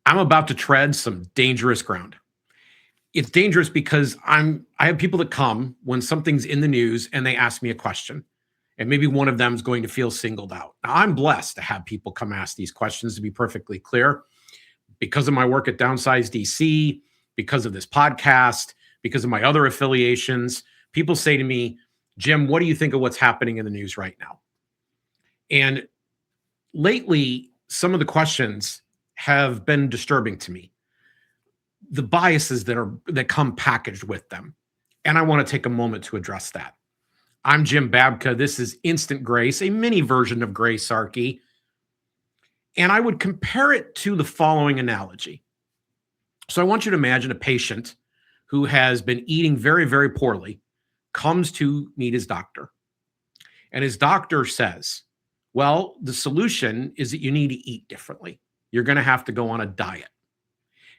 I'm about to tread some dangerous ground. It's dangerous because I have people that come when something's in the news and they ask me a question. And maybe one of them is going to feel singled out. Now, I'm blessed to have people come ask these questions, to be perfectly clear, because of my work at Downsize DC, because of this podcast, because of my other affiliations. People say to me, Jim, what do you think of what's happening in the news right now? And lately, some of the questions have been disturbing to me. The biases that come packaged with them. And I want to take a moment to address that. I'm Jim Babka. This is Instant Grace, a mini version of Grace-archy. And I would compare it to the following analogy. So I want you to imagine a patient who has been eating very, very poorly, comes to meet his doctor. And his doctor says, well, the solution is that you need to eat differently. You're going to have to go on a diet.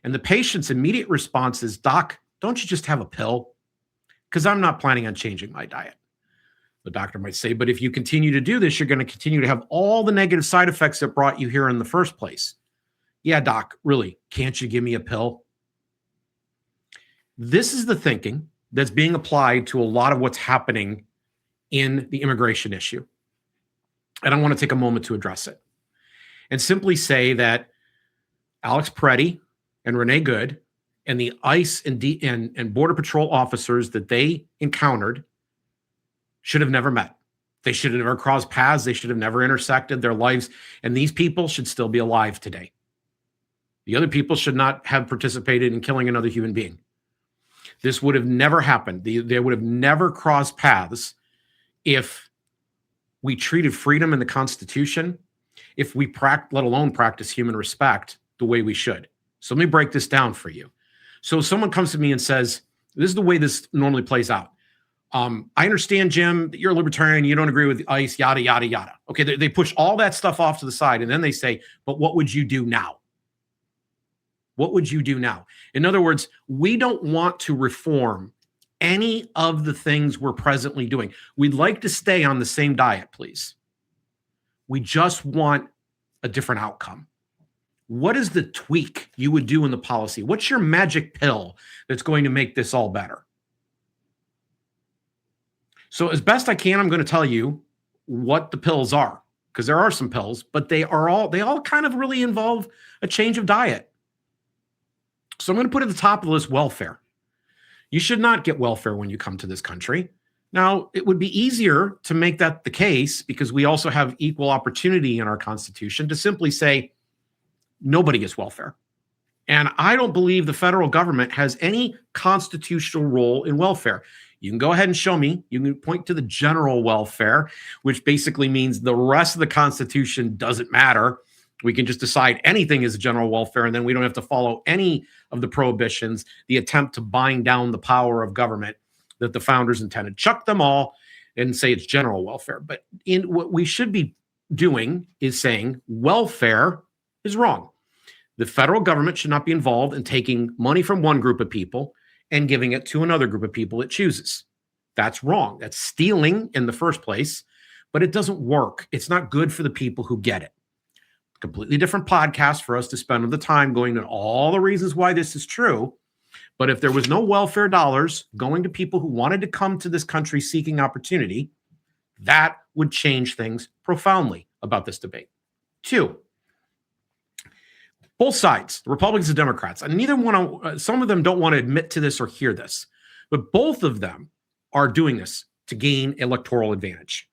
And the patient's immediate response is, Doc, don't you just have a pill? Because I'm not planning on changing my diet. The doctor might say, but if you continue to do this, you're going to continue to have all the negative side effects that brought you here in the first place. Yeah, doc, really, can't you give me a pill? This is the thinking that's being applied to a lot of what's happening in the immigration issue. And I want to take a moment to address it and simply say that Alex Peretti and Renee Good and the ICE and Border Patrol officers that they encountered should have never met. They should have never crossed paths. They should have never intersected their lives. And these people should still be alive today. The other people should not have participated in killing another human being. This would have never happened. They would have never crossed paths if we treated freedom in the Constitution, if we let alone practice human respect the way we should. So let me break this down for you. So someone comes to me and says, this is the way this normally plays out. I understand, Jim, that you're a libertarian, you don't agree with ICE, yada, yada, yada. Okay, they push all that stuff off to the side, and then they say, but what would you do now? What would you do now? In other words, we don't want to reform any of the things we're presently doing. We'd like to stay on the same diet, please. We just want a different outcome. What is the tweak you would do in the policy? What's your magic pill that's going to make this all better? So as best I can, I'm going to tell you what the pills are, because there are some pills, but they all kind of really involve a change of diet. So I'm going to put at the top of the list welfare. You should not get welfare when you come to this country. Now, it would be easier to make that the case because we also have equal opportunity in our Constitution to simply say nobody gets welfare. And I don't believe the federal government has any constitutional role in welfare. You can go ahead and show me. You can point to the general welfare, which basically means the rest of the Constitution doesn't matter. We can just decide anything is general welfare, and then we don't have to follow any of the prohibitions, the attempt to bind down the power of government that the founders intended. Chuck them all and say it's general welfare. But in what we should be doing is saying welfare is wrong. The federal government should not be involved in taking money from one group of people and giving it to another group of people it chooses. That's wrong. That's stealing in the first place, but it doesn't work. It's not good for the people who get it. Completely different podcast for us to spend the time going into all the reasons why this is true. But if there was no welfare dollars going to people who wanted to come to this country seeking opportunity, that would change things profoundly about this debate. Two, both sides, the Republicans and Democrats, and neither one, some of them don't want to admit to this or hear this, but both of them are doing this to gain electoral advantage.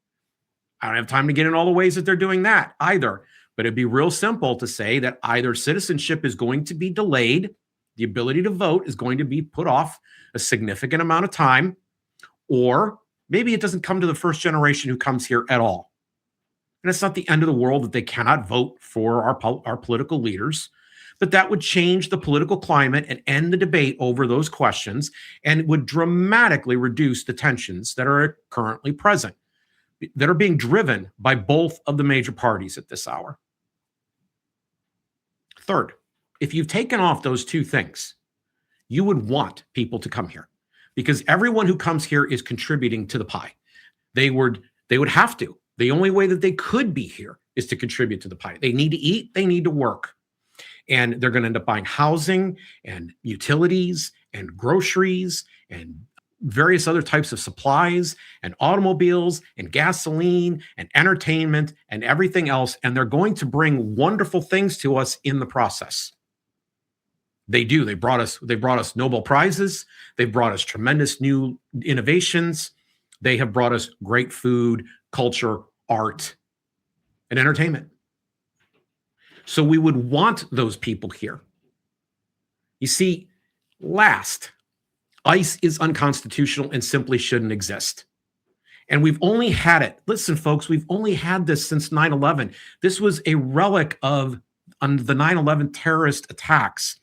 I don't have time to get in all the ways that they're doing that either, but it'd be real simple to say that either citizenship is going to be delayed, the ability to vote is going to be put off a significant amount of time, or maybe it doesn't come to the first generation who comes here at all. And it's not the end of the world that they cannot vote for our political leaders, but that would change the political climate and end the debate over those questions, and it would dramatically reduce the tensions that are currently present, that are being driven by both of the major parties at this hour. Third, if you've taken off those two things, you would want people to come here because everyone who comes here is contributing to the pie. They would have to. The only way that they could be here is to contribute to the pie. They need to eat. They need to work. And they're going to end up buying housing and utilities and groceries and various other types of supplies and automobiles and gasoline and entertainment and everything else. And they're going to bring wonderful things to us in the process. They do. They brought us Nobel Prizes. They brought us tremendous new innovations. They have brought us great food, culture, art, and entertainment. So we would want those people here. You see, last, ICE is unconstitutional and simply shouldn't exist. And we've only had it. Listen, folks, we've only had this since 9/11. This was a relic of the 9/11 terrorist attacks.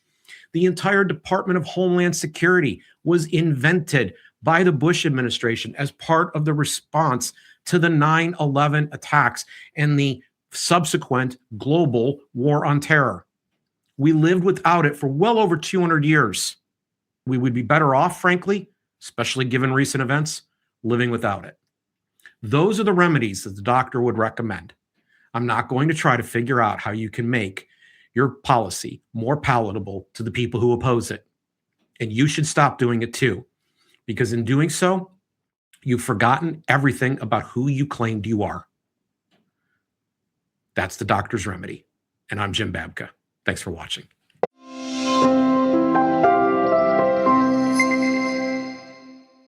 The entire Department of Homeland Security was invented by the Bush administration as part of the response to the 9/11 attacks and the subsequent global war on terror. We lived without it for well over 200 years. We would be better off, frankly, especially given recent events, living without it. Those are the remedies that the doctor would recommend. I'm not going to try to figure out how you can make your policy more palatable to the people who oppose it. And you should stop doing it too, because in doing so, you've forgotten everything about who you claimed you are. That's the doctor's remedy. And I'm Jim Babka. Thanks for watching.